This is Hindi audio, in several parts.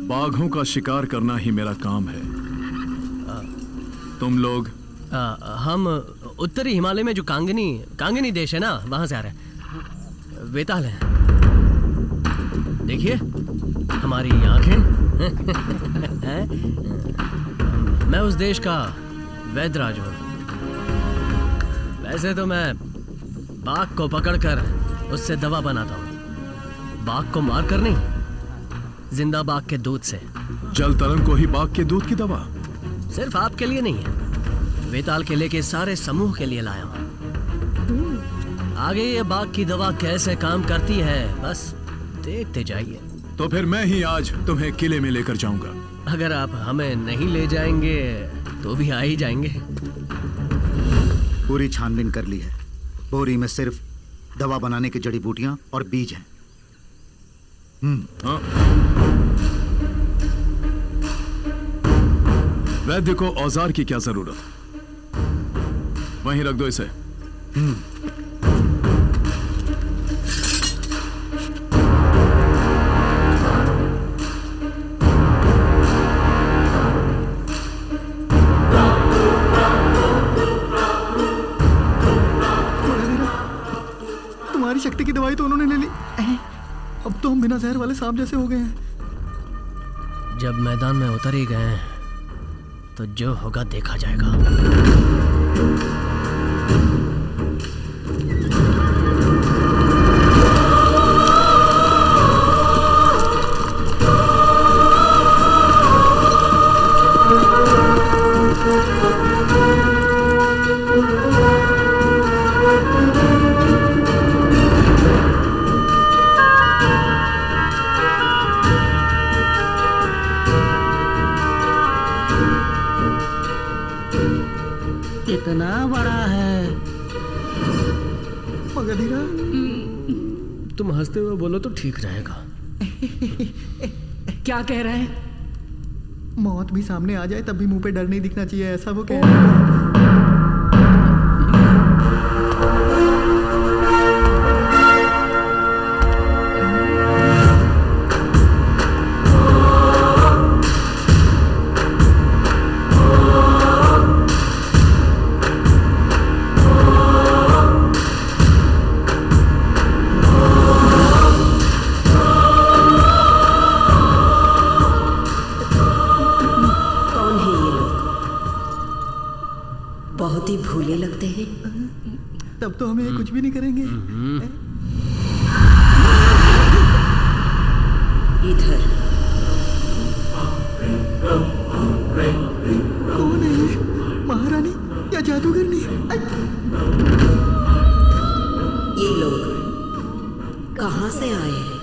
बाघों का शिकार करना ही मेरा काम है। तुम लोग? हम उत्तरी हिमालय में जो कांगनी देश है ना, वहां से आ रहे हैं। वेताल है, देखिए हमारी आंखें। मैं उस देश का वैदराज हूँ। वैसे तो मैं बाघ को पकड़कर उससे दवा बनाता हूँ। बाघ को मार कर नहीं, जिंदा बाघ के दूध से। जल तरंग को ही बाघ के दूध की दवा? सिर्फ आपके लिए नहीं है, वेताल किले के सारे समूह के लिए लाया हूँ। आगे ये बाघ की दवा कैसे काम करती है बस देखते जाइए। तो फिर मैं ही आज तुम्हें किले में लेकर जाऊंगा। अगर आप हमें नहीं ले जाएंगे तो भी आ ही जाएंगे। पूरी छानबीन कर ली है। बोरी में सिर्फ दवा बनाने की जड़ी बूटियां और बीज हैं। हाँ। वैद्य को औजार की क्या जरूरत? वहीं रख दो इसे। तुम्हारी शक्ति की दवाई तो उन्होंने ले ली, अब तो हम बिना जहर वाले सांप जैसे हो गए हैं। जब मैदान में उतर ही गए तो जो होगा देखा जाएगा। इतना बड़ा है। मगधीरा, तुम हंसते हुए बोलो तो ठीक रहेगा। क्या कह रहे हैं? मौत भी सामने आ जाए तब भी मुंह पे डर नहीं दिखना चाहिए, ऐसा वो कह रहे हैं। बहुत ही भोले लगते हैं। तब तो हमें कुछ भी नहीं करेंगे। इधर कौन है ये? महारानी या जादूगरनी? ये लोग कहाँ से आए हैं?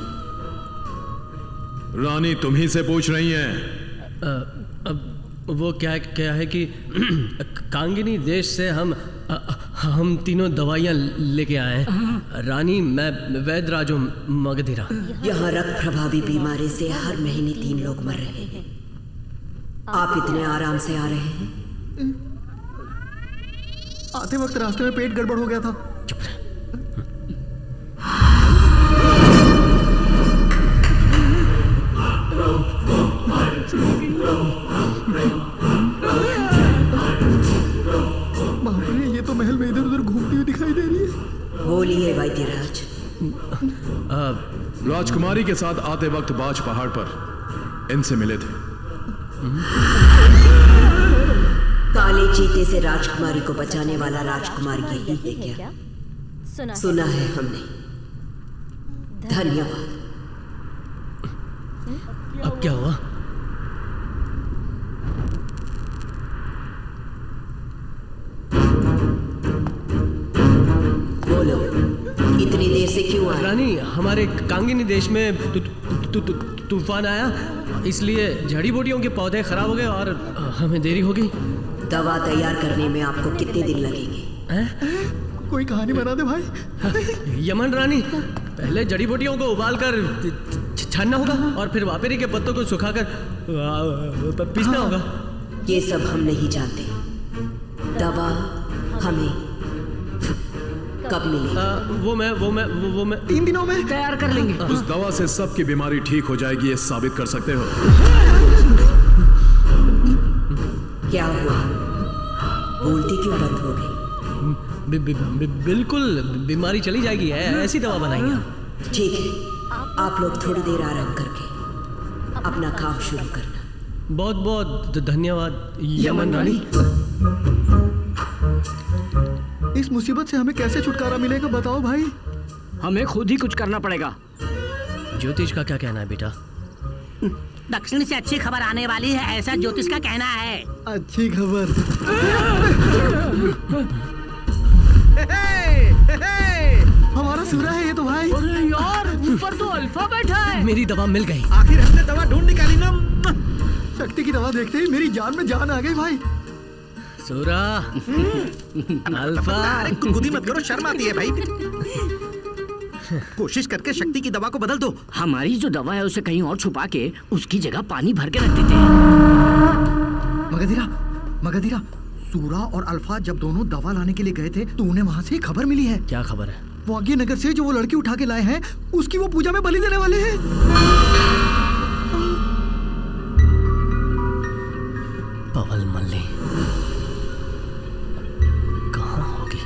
रानी तुम्ही से पूछ रही हैं। वो क्या है कि कांगिनी देश से हम तीनों दवाइयाँ लेके आए हैं। रानी, मैं वैदराज हूँ, मगधीरा। यहाँ रक्त प्रभावी बीमारी से हर महीने 3 लोग मर रहे हैं। आप इतने आराम से आ रहे हैं? आते वक्त रास्ते में पेट गड़बड़ हो गया था। चुप रहे। बापरे, ये तो महल में इधर उधर घूमती हुई दिखाई दे रही है। बोलिए वैद्यराज। राजकुमारी के साथ आते वक्त बाज पहाड़ पर इनसे मिले थे। काले चीते से राजकुमारी को बचाने वाला राजकुमार यही है क्या? सुना है हमने। धन्यवाद। अब क्या हुआ? बोलो, इतनी देर से क्यों आए? रानी, हमारे कांगिनी देश में तूफान आया, इसलिए जड़ी बूटियों के पौधे खराब हो गए और हमें देरी हो गई। दवा तैयार करने में आपको कितने दिन लगेंगे? कोई कहानी बना दे भाई। यमन रानी, पहले जड़ी बूटियों को उबालकर छानना होगा और फिर वापेरी के पत्तों को सुखाकर पीसना होगा। ये सब हम नहीं जानते। दवा हमें कब मिली? वो मैं 3 दिनों में। तैयार कर लेंगे। उस दवा से सबकी बीमारी ठीक हो जाएगी, ये साबित कर सकते हो? क्या हुआ? बोलती क्यों बंद हो गई? बिल्कुल बीमारी चली जाएगी। ऐसी दवा बनाएंगे हम। ठीक है, आप लोग थोड़ी देर आराम करके अपना काम शुरू करना। बहुत बहुत धन्यवाद यमन रानी। इस मुसीबत से हमें कैसे छुटकारा मिलेगा बताओ भाई। हमें खुद ही कुछ करना पड़ेगा। ज्योतिष का क्या कहना है बेटा? दक्षिण से अच्छी खबर आने वाली है, ऐसा ज्योतिष का कहना है। अच्छी खबर। हमारा सूरा है ये तो भाई। अरे यार, ऊपर तो अल्फा बैठा है। मेरी दवा मिल गई। आखिर हमने दवा ढूंढ निकाली ना। शक्ति की दवा देखते ही मेरी जान में जान आ गई भाई। सूरा, अल्फा। अरे गुदगुदी मत करो, शर्म आती है भाई। कोशिश करके शक्ति की दवा को बदल दो। हमारी जो दवा है उसे कहीं और छुपा के उसकी जगह पानी भर के रख देते हैं। मगधीरा, सूरा और अल्फा जब दोनों दवा लाने के लिए गए थे तो उन्हें वहाँ से खबर मिली है। क्या खबर है? वो आगे नगर से जो वो लड़की उठा के लाए हैं उसकी वो पूजा में बलि देने वाले हैं। पवल मल्ली कहाँ होगी?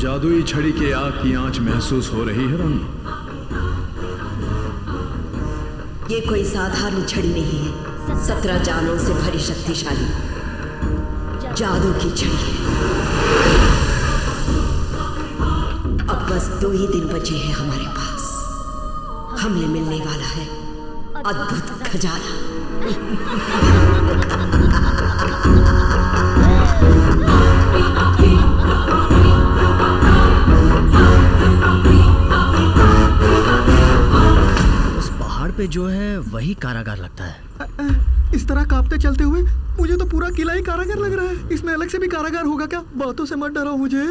जादुई छड़ी के आग की आंच महसूस हो रही है रानी? ये कोई साधारण छड़ी नहीं है, 17 जानों से भरी शक्तिशाली जादू की छड़ी है। अब बस 2 ही दिन बचे हैं हमारे पास। हमें मिलने वाला है अद्भुत खजाना। पे जो है वही कारागार लगता है। इस तरह कांपते चलते हुए मुझे तो पूरा किला ही कारागार लग रहा है। इसमें अलग से भी कारागार होगा क्या? बातों से मत डराओ मुझे।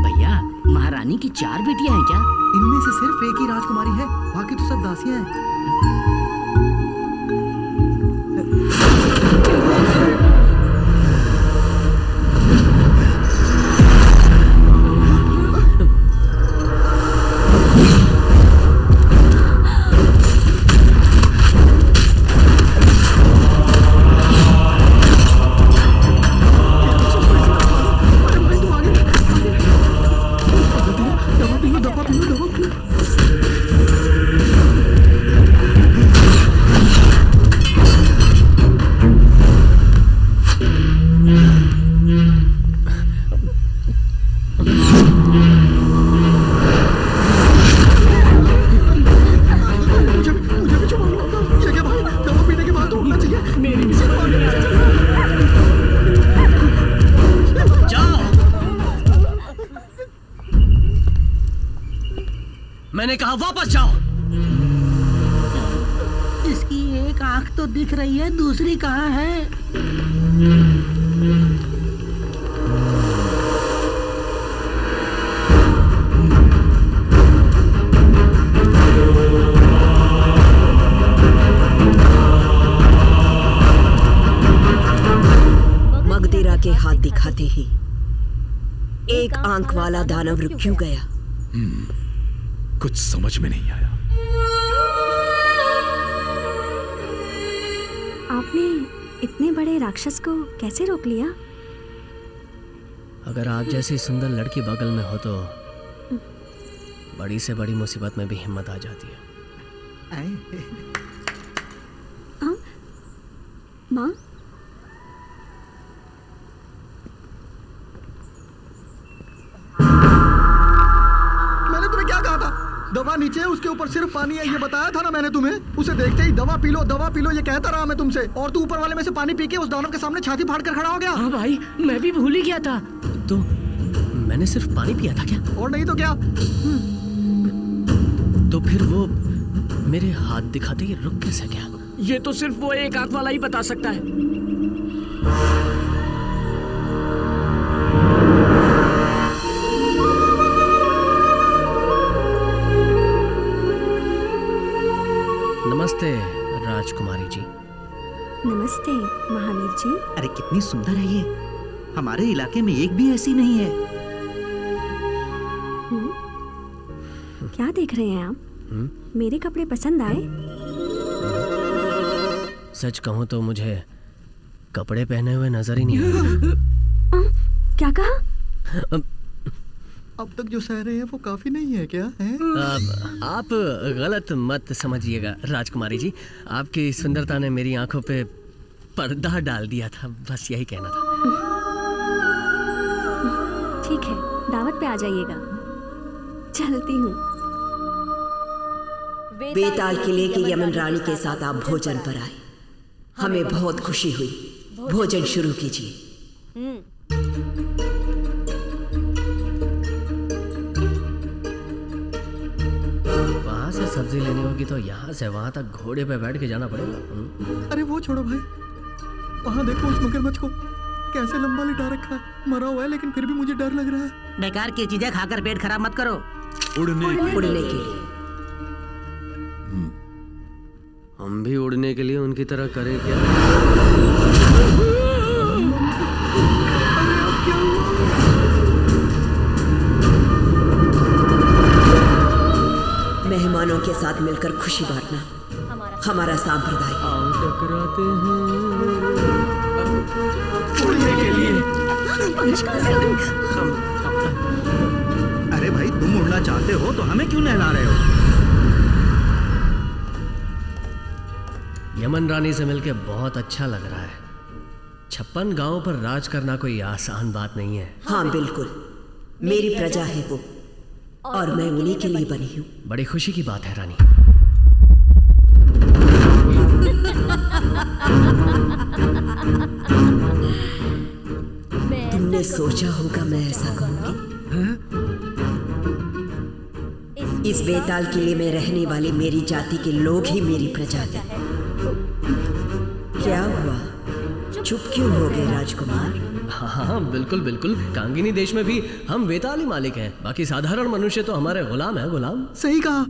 भैया, महारानी की 4 बेटियां हैं क्या? इनमें से सिर्फ एक ही राजकुमारी है, बाकी तो सब दासियां हैं। मैंने कहा वापस जाओ। इसकी एक आंख तो दिख रही है, दूसरी कहाँ है? मगधीरा के हाथ दिखाते ही एक आंख वाला दानव रुक क्यों गया? कुछ समझ में नहीं आया। आपने इतने बड़े राक्षस को कैसे रोक लिया? अगर आप जैसी सुंदर लड़की बगल में हो तो बड़ी से बड़ी मुसीबत में भी हिम्मत आ जाती है। माँ, मैंने तुम्हें क्या कहा था? दवा नीचे है, उसके ऊपर सिर्फ पानी है, ये बताया था ना मैंने तुम्हें। उसे देखते ही दवा पी लो ये कहता रहा मैं तुमसे, और तू ऊपर वाले में से पानी पी के उस दानव के सामने छाती फाड़ कर खड़ा हो गया। हाँ भाई, मैं भी भूल ही गया था। तो मैंने सिर्फ पानी पिया था क्या? और नहीं तो क्या? तो फिर वो मेरे हाथ दिखाते ही रुक कैसे गया? ये तो सिर्फ वो एक आंख वाला ही बता सकता है। नमस्ते राजकुमारी जी। नमस्ते महावीर जी। अरे कितनी सुंदर है ये, हमारे इलाके में एक भी ऐसी नहीं है। क्या देख रहे हैं आप? मेरे कपड़े पसंद आए? सच कहूं तो मुझे कपड़े पहने हुए नजर ही नहीं आए। क्या कहा? अब तक जो सह रहे हैं वो काफी नहीं है क्या है? आप गलत मत समझिएगा राजकुमारी जी, आपकी सुंदरता ने मेरी आंखों पे पर्दा डाल दिया था, बस यही कहना था। ठीक है, दावत पे आ जाइएगा। चलती हूँ। बेताल किले की यमन रानी के साथ आप भोजन पर आए, हमें बहुत खुशी हुई। भोजन शुरू कीजिए। वहां से सब्जी लेनी होगी तो यहाँ से वहां तक घोड़े पे बैठ के जाना पड़ेगा। अरे वो छोड़ो भाई, वहाँ देखो उस मगरमच्छ को, कैसे लंबा लिटा रखा है, मरा हुआ है लेकिन फिर भी मुझे डर लग रहा है। बेकार की चीजें खाकर पेट खराब मत करो। उड़ने के लिए हम भी उड़ने के लिए उनकी तरह करें क्या? मेहमानों के साथ मिलकर खुशी बांटना हमारा सांप्रदाय है। आओ टकराते हैं उड़ने के लिए। अरे भाई तुम उड़ना चाहते हो तो हमें क्यों नहला रहे हो? यमन रानी से मिलके बहुत अच्छा लग रहा है। 56 गांवों पर राज करना कोई आसान बात नहीं है। हाँ बिल्कुल, मेरी प्रजा है वो, और मैं उन्हीं के लिए बनी हूँ। बड़ी खुशी की बात है रानी। तुमने सोचा होगा मैं ऐसा कहूँगी। इस बेताल किले में रहने वाली मेरी जाति के लोग ही मेरी प्रजा है। क्या हुआ, चुप क्यों हो गए राजकुमार? हाँ बिल्कुल बिल्कुल, कांगिनी देश में भी हम वेताली मालिक हैं, बाकी साधारण मनुष्य तो हमारे गुलाम है। गुलाम सही कहा।